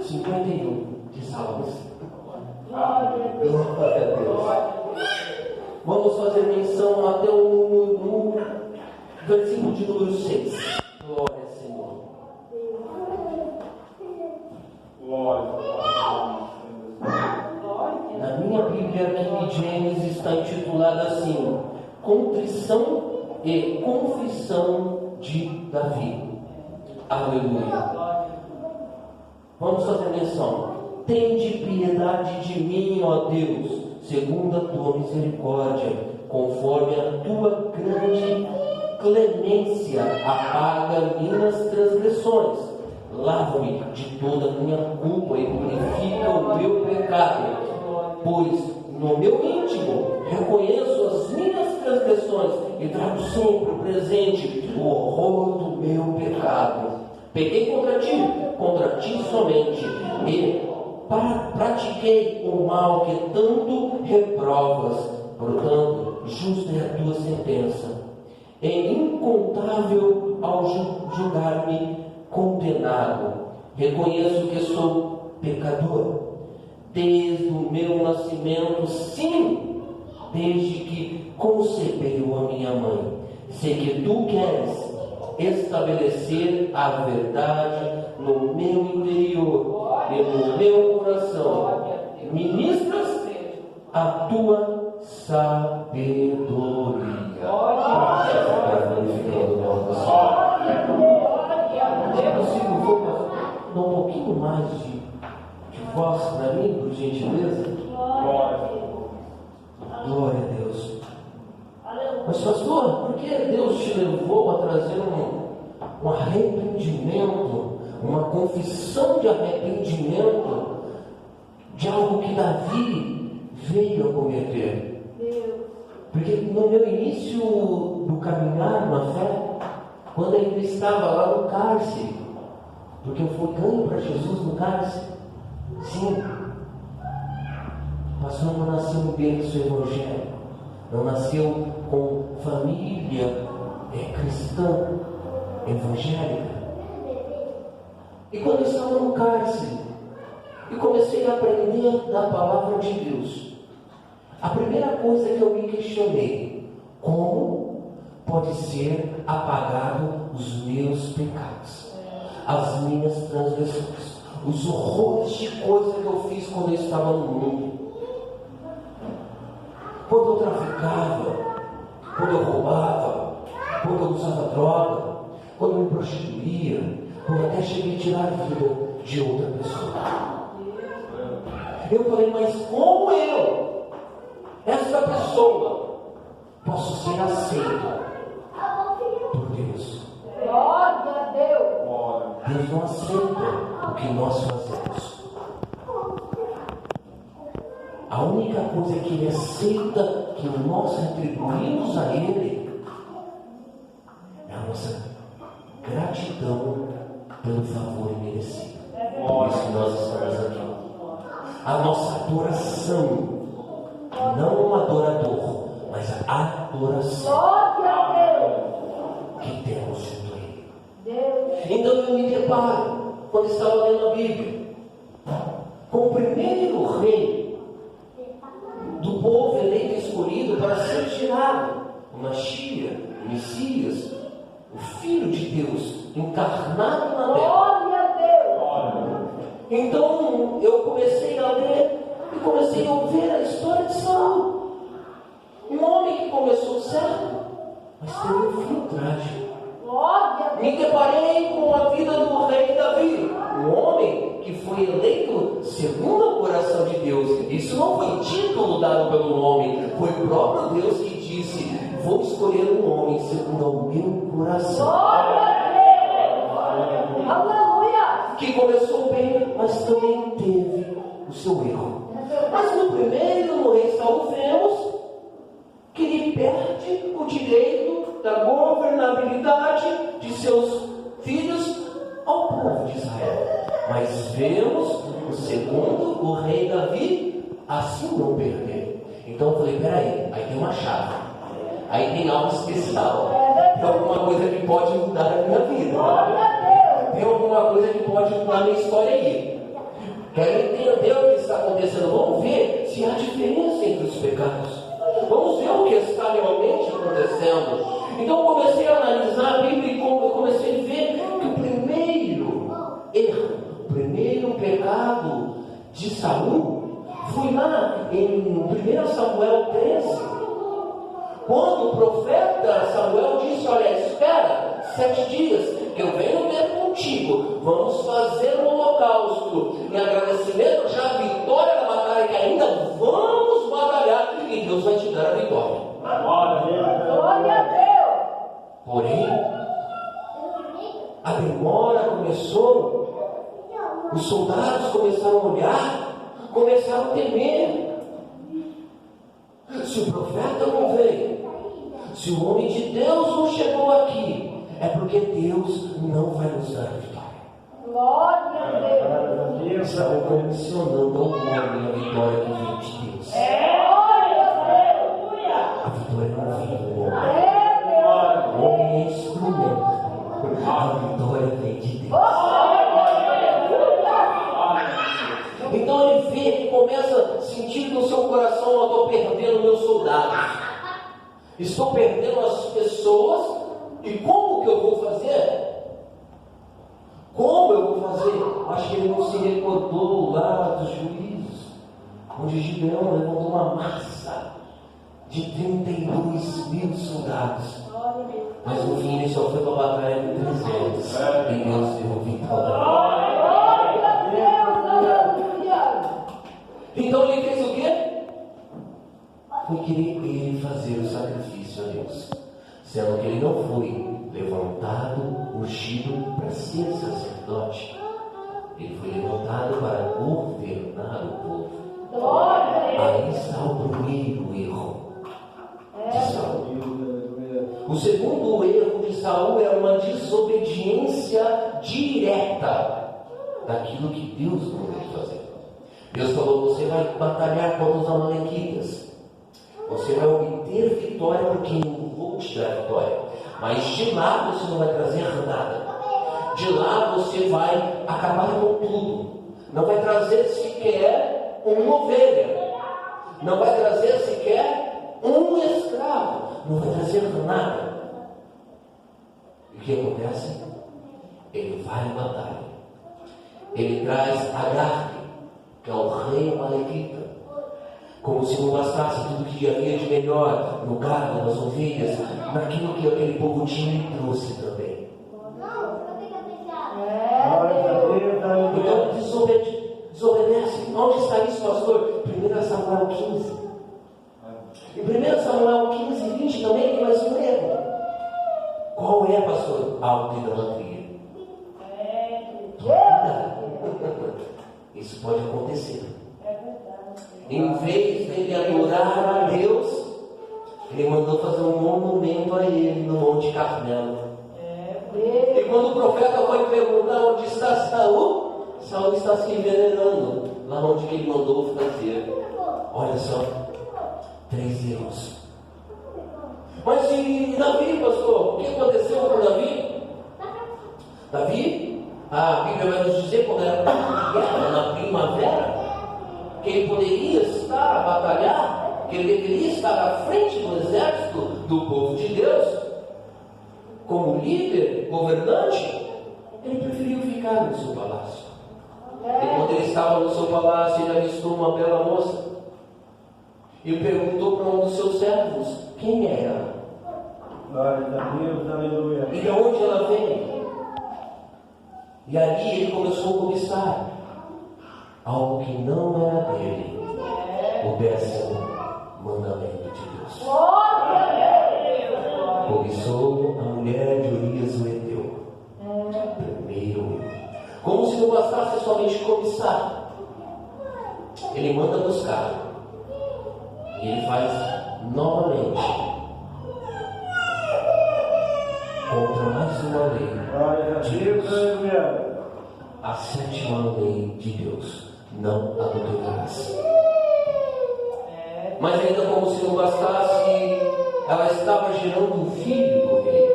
51 de Salmos. Glória a Deus. Vamos fazer menção até no versículo de número 6. Glória ao Senhor. Na minha Bíblia, King James está intitulada assim: Contrição e Confissão de Davi. Aleluia. Vamos fazer menção. Tende piedade de mim, ó Deus, segundo a tua misericórdia, conforme a tua grande clemência, apaga minhas transgressões. Lava-me de toda a minha culpa e purifica o meu pecado, pois no meu íntimo reconheço as minhas transgressões e trago sempre presente o horror do meu pecado. Pequei contra ti somente, e pratiquei o mal que tanto reprovas. Portanto, justa é a tua sentença. É incontável ao julgar-me condenado. Reconheço que sou pecador. Desde o meu nascimento, sim, desde que concebeu a minha mãe. Sei que tu queres estabelecer a verdade no meu interior e no meu coração. Ministras a tua sabedoria. É possível dar um pouquinho mais de voz para mim, por gentileza? Glória a Deus. Mas pastor, por que Deus te levou a trazer um arrependimento, uma confissão de arrependimento de algo que Davi veio a cometer? Porque no meu início do caminhar na fé, quando ainda estava lá no cárcere, porque eu fui ganho para Jesus no cárcere, sim, pastor não nasceu no berço evangélico, não nasceu com família cristã, evangélica. E quando eu estava no cárcere e comecei a aprender da palavra de Deus, a primeira coisa que eu me questionei: como pode ser apagado os meus pecados, as minhas transgressões, os horrores de coisa que eu fiz quando eu estava no mundo? Quando eu traficava, quando eu roubava, quando eu usava droga, quando eu me prostituía, quando até cheguei a tirar a vida de outra pessoa. Eu falei, mas como eu, essa pessoa, posso ser aceito por Deus? Glória a Deus. Deus não aceita o que nós fazemos. A única coisa que Ele aceita que nós retribuímos a Ele é a nossa gratidão pelo favor merecido. Por isso nós estamos aqui. A nossa adoração, não um adorador, mas a adoração Glória a que temos junto a Ele. Deus. Então eu me deparo, quando estava lendo a Bíblia, com o primeiro rei do povo eleito e escolhido para ser tirado, o Mashiach, o Messias, o Filho de Deus, encarnado na terra. Glória a Deus. Então eu comecei a ler e comecei a ouvir a história de Saul. Um homem que começou certo, mas teve um fim trágico. Glória a Deus. Me deparei com a vida do rei Davi, um homem que foi eleito segundo o coração de Deus. Isso não foi título dado pelo homem, foi o próprio Deus que disse: vou escolher um homem segundo o meu coração. Glória a Deus. Aleluia. Que começou bem, mas também teve o seu erro. Mas no primeiro, no rei Saul, vemos que ele perde o direito da governabilidade de seus filhos ao povo de Israel. Mas vemos o segundo, o rei Davi, assim não perder. Então eu falei, peraí, aí tem uma chave, aí tem algo especial, tem alguma coisa que pode mudar a minha vida, Glória a Deus. tem alguma coisa que pode mudar a minha história aí. Quero entender o que está acontecendo. Vamos ver se há diferença entre os pecados. Vamos ver o que está realmente acontecendo. Então eu comecei a analisar a Bíblia e comecei a ver que o primeiro erro, o primeiro pecado de Saul foi lá em 1 Samuel 13. Quando o profeta Samuel disse: olha, espera 7 dias, que eu venho ter contigo, vamos fazer um holocausto em agradecimento já a vitória da batalha, que ainda vamos batalhar, e Deus vai te dar a vitória. Glória a Deus. Porém, a demora começou, os soldados começaram a olhar, começaram a temer. Se o profeta não veio, se o homem de Deus não chegou aqui, é porque Deus não vai nos dar a vitória. Glória a Deus. Estavam condicionando ao homem a vitória que vem de Deus. Glória a Deus. A vitória não vem do homem. O homem é instrumento. A vitória vem de Deus. Então ele vê que começa a sentir no seu coração: eu estou perdendo meus soldados, estou perdendo as pessoas, e como que eu vou fazer? Como eu vou fazer? Acho que ele não se recordou lá dos Juízes, onde Gideão levantou uma massa de 32 mil soldados, mas no fim ele só foi para a batalha de 300, e Deus deu vitória. Então ele fez o quê? Foi querer ele fazer o sacrifício a Deus, sendo que ele não foi levantado, ungido para ser sacerdote. Ele foi levantado para governar o povo. Aí está o primeiro erro de Saul. O segundo erro de Saul é uma desobediência direta daquilo que Deus mandou fazer. Deus falou: você vai batalhar contra os amalequitas, você vai obter vitória, porque eu vou te dar vitória, mas de lá você não vai trazer nada, de lá você vai acabar com tudo, não vai trazer sequer uma ovelha, não vai trazer sequer um escravo, não vai trazer nada. E o que acontece? Ele vai à batalha, ele traz Agar, que é o rei amalequita, como se não bastasse tudo que havia de melhor no gado, nas ovelhas, naquilo que aquele povo tinha, ele trouxe também. Então desobedece. Onde está isso, pastor? 1 Samuel 15. Em 1 Samuel 15, 20 também tem mais um erro. Qual é, pastor? Autoidolatria. Isso pode acontecer. Em vez dele adorar a Deus, ele mandou fazer um monumento a ele no Monte Carmelo. E quando o profeta foi perguntar onde está Saul, Saul está se envenenando lá onde ele mandou fazer. Olha só, 3 erros. Mas e Davi, pastor? O que aconteceu com Davi? Davi, a Bíblia vai nos dizer, quando era guerra, na primavera, que ele poderia estar a batalhar, que ele deveria estar à frente do exército do povo de Deus, como líder, governante. Ele preferiu ficar no seu palácio. E quando ele estava no seu palácio, ele avistou uma bela moça e perguntou para um dos seus servos: quem é ela? Glória a Deus, aleluia. E de onde ela veio? E ali ele começou a cobiçar algo que não era dele, o 10º mandamento de Deus. Cobiçou a mulher de Urias o Heteu. Primeiro, como se não bastasse somente cobiçar, ele manda buscar, e ele faz novamente contra mais uma lei. Glória a Deus, aleluia. A 7ª lei de Deus: não adulterarás. Mas ainda como se não bastasse, ela estava gerando um filho do rei.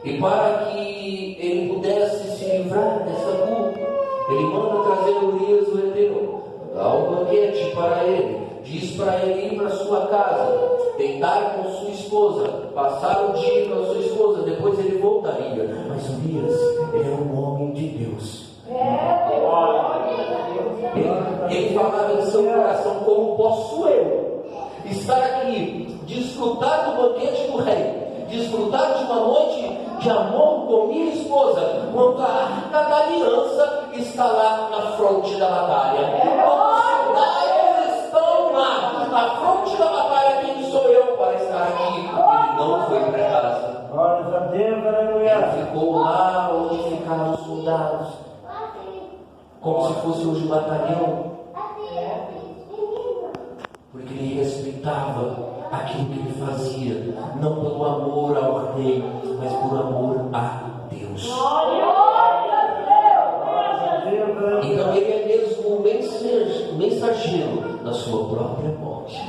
E para que ele pudesse se livrar dessa culpa, ele manda trazer Urias o heteu: dá um banquete para ele, diz para ele ir para sua casa, deitar com sua esposa, passar o dia com a sua esposa, depois ele voltaria. Mas Urias, ele é um homem de Deus. Ele falava em seu coração: como posso eu estar aqui, desfrutar do banquete do rei, desfrutar de uma noite de amor com minha esposa, quando a arca da aliança está lá na fronte da batalha? Quando os soldados estão lá na fronte da batalha, quem sou eu para estar aqui? Ele não foi para casa. Glórias a Deus, aleluia. Ele ficou lá onde ficaram os soldados, como se fosse hoje um batalhão, porque ele respeitava aquilo que ele fazia, não pelo amor ao rei, mas por amor a Deus. Então ele é mesmo um mensageiro da sua própria morte.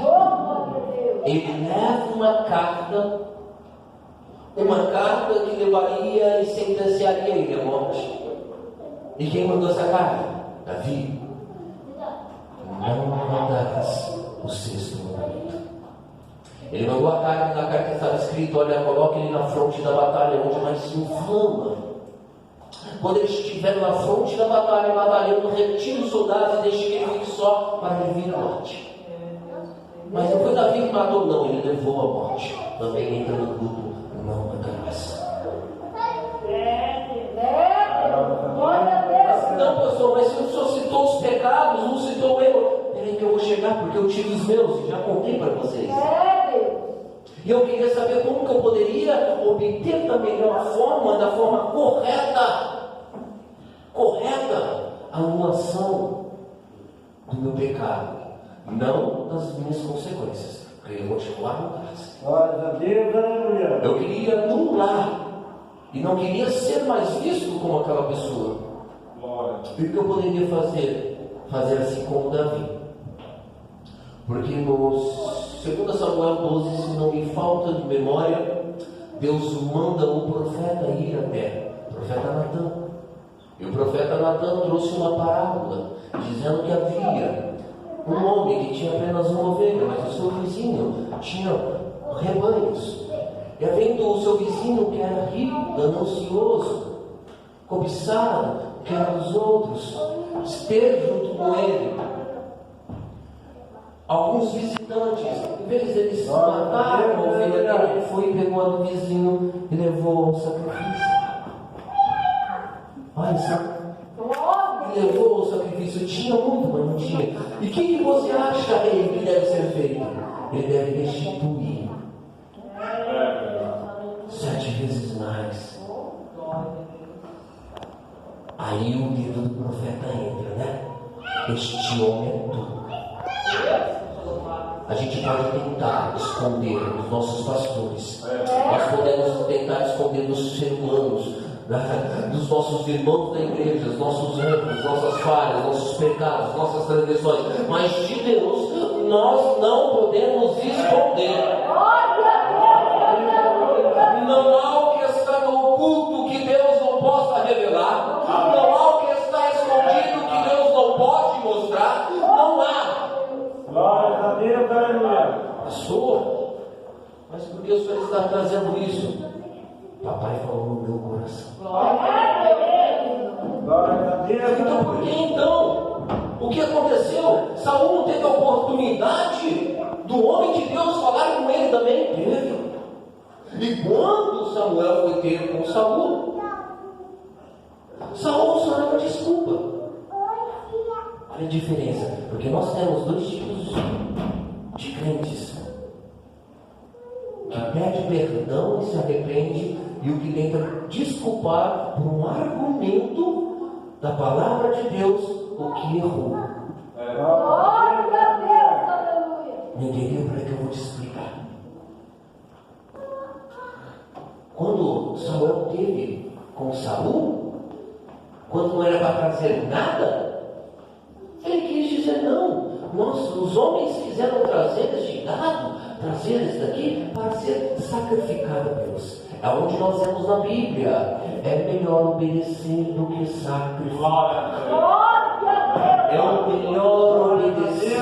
Ele leva uma carta que levaria e sentenciaria ele à morte. E quem mandou essa carta? Davi. Não mandarás o sexto mandamento. Ele mandou a carta, na carta estava escrito: olha, coloque ele na fronte da batalha, onde mais se inflama. Quando ele estiver na fronte da batalha, batalhando, retire os soldados e deixe que ele fique só para ele vir a morte. Mas não foi Davi que matou, não, ele levou a morte. Também entra no grupo: não matarás. Não, pastor, mas se o senhor citou os pecados, não citou o erro. Peraí que eu vou chegar, porque eu tive os meus e já contei para vocês. E eu queria saber como que eu poderia obter da melhor forma, da forma correta, a anulação do meu pecado, não das minhas consequências, porque eu vou continuar no caso. Glórias a Deus, aleluia. Eu queria anular e não queria ser mais visto como aquela pessoa. E o que eu poderia fazer? Fazer assim como Davi. Porque no 2 Samuel 12, se não me falta de memória, Deus manda o profeta ir até o profeta Natã. E o profeta Natã trouxe uma parábola, dizendo que havia um homem que tinha apenas uma ovelha, mas o seu vizinho tinha rebanhos. E havendo o seu vizinho que era rico, ganancioso, cobiçado, que era dos outros, ter junto com ele alguns visitantes. Em vez deles matarem a ovelha dele, ele foi e pegou a do vizinho e levou ao sacrifício. Olha só, ele levou ao sacrifício. Tinha muito, mas não tinha. E o que você acha que deve ser feito? Ele deve restituir 7 vezes mais. Aí o dedo do profeta entra, né? Este homem é tudo. A gente pode tentar esconder dos nossos pastores. Nós podemos tentar esconder dos seres humanos, dos nossos irmãos da igreja, dos nossos erros, nossas falhas, nossos pecados, nossas transgressões. Mas de Deus nós não podemos esconder. Não há o que está no oculto que Deus não possa revelar. Não há o que está escondido que Deus não pode mostrar. Não há. Glórias a Deus, aleluia. Pastor, mas por que o senhor está trazendo isso? Papai falou no meu coração. Glórias a Deus. Então por que então? O que aconteceu? Saul não teve a oportunidade do homem de Deus falar com ele também? Teve. E quando Samuel foi ter com Saul só dava desculpa. Olha a diferença, porque nós temos 2 tipos de crentes: que pede perdão e se arrepende, e o que tenta desculpar por um argumento da palavra de Deus o que errou. Glória a Deus, aleluia. Não entendeu? Para que eu vou te explicar. Quando Samuel teve com Saul, quando não era para trazer nada, ele quis dizer: não, os homens quiseram trazer este gado, trazer este daqui para ser sacrificado a Deus. É onde nós vemos na Bíblia: é melhor obedecer do que sacrificar. Glória a Deus. É o melhor obedecer,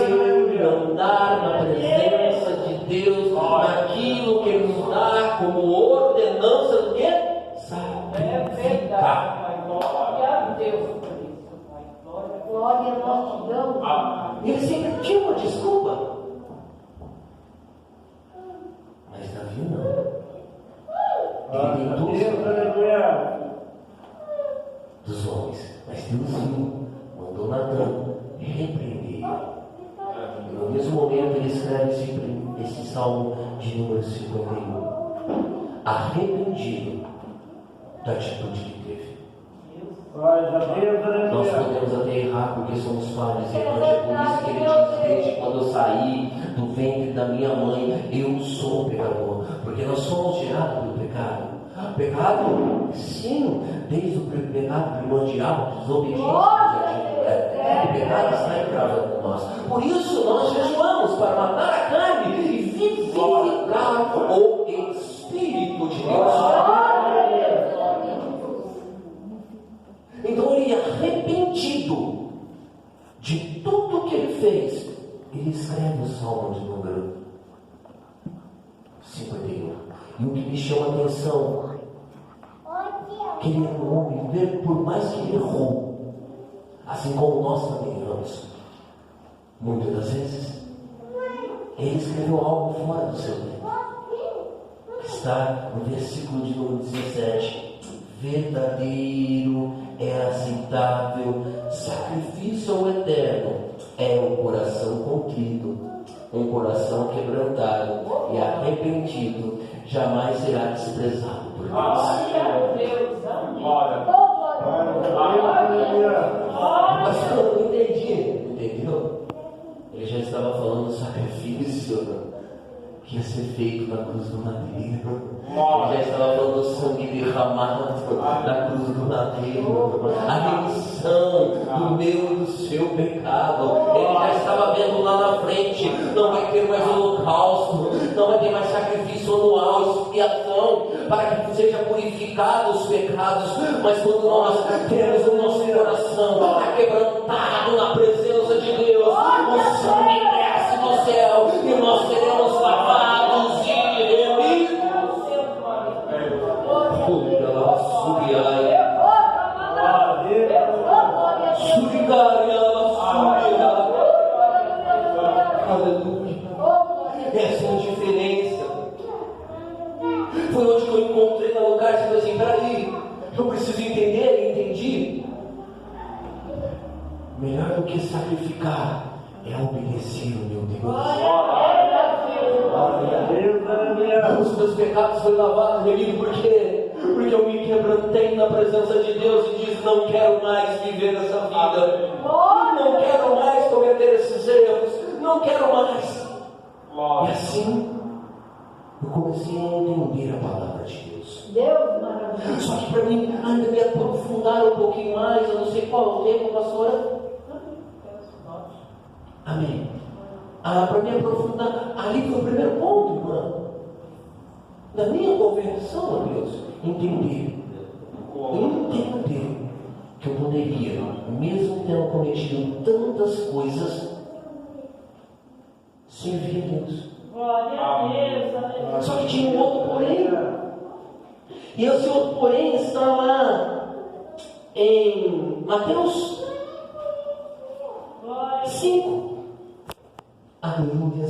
andar na presença de Deus, naquilo que Ele nos dá como ordenança do quê? Sacrificar. Glória a Deus por isso. Glória a nós te damos. Ele sempre tinha uma desculpa. Mas Davi não. Ele tentou Aleluia. dos homens. Mas Deus viu, mandou Natan repreender. E no mesmo momento ele escreve esse salmo de número 51. Arrependido da atitude que teve. Glória a Deus, Nós aleluia. podemos até errar porque somos falhos, errantes. É por isso que ele diz: desde quando eu saí do ventre da minha mãe, eu sou um pecador. Porque nós somos gerados pelo pecado. Pecado, sim, desde o pecado primordial, desobediência. O pecado está entrando em nós. Por isso nós jejuamos, para matar a carne e vivificar o Espírito de Deus. Então ele, arrependido de tudo que ele fez, ele escreve o Salmo de número 51. E o que me chama a atenção, que ele é um homem, por mais que ele errou, assim como nós também erramos, muitas das vezes, ele escreveu algo fora do seu tempo. Está no versículo de número 17. Verdadeiro é aceitável sacrifício ao Eterno é o coração contrito, um coração quebrantado e arrependido jamais será desprezado por Deus. Glória a Deus. Mas eu não entendi, entendeu? Ele já estava falando do sacrifício que ia ser feito na cruz do madeiro. Ele já estava falando do sangue derramado na cruz do madeiro, a remissão do meu e do seu pecado. Ele já estava vendo lá na frente: não vai ter mais holocausto, não vai ter mais sacrifício anual, expiação, para que seja purificado os pecados. Mas quando nós temos o nosso coração aquebrantado na presença de Deus, o sangue desce do céu e nós seremos lavados e remidos. Aleluia. Essa é a diferença. Foi onde que eu encontrei no lugar de Deus. Peraí, eu preciso entender. E entendi. Melhor do que sacrificar é obedecer o meu Deus. Glória a Deus, aleluia. Os meus pecados foram lavados, remidos, por quê? Porque eu me quebrantei na presença de Deus e disse: não quero mais viver essa vida, não quero mais cometer esses erros, não quero mais. E assim eu comecei a entender a palavra de Deus. Deus maravilhoso. Só que para mim ainda me aprofundar um pouquinho mais, eu não sei qual é o tempo, pastora. Amém. Para me aprofundar, ali foi o primeiro ponto, irmão, da minha conversão a Deus. Entender que eu poderia, mesmo tendo cometido tantas coisas, servir a Deus. Glória a Deus. Só que tinha um outro porém. E esse outro porém está lá em Mateus 5. Aleluia.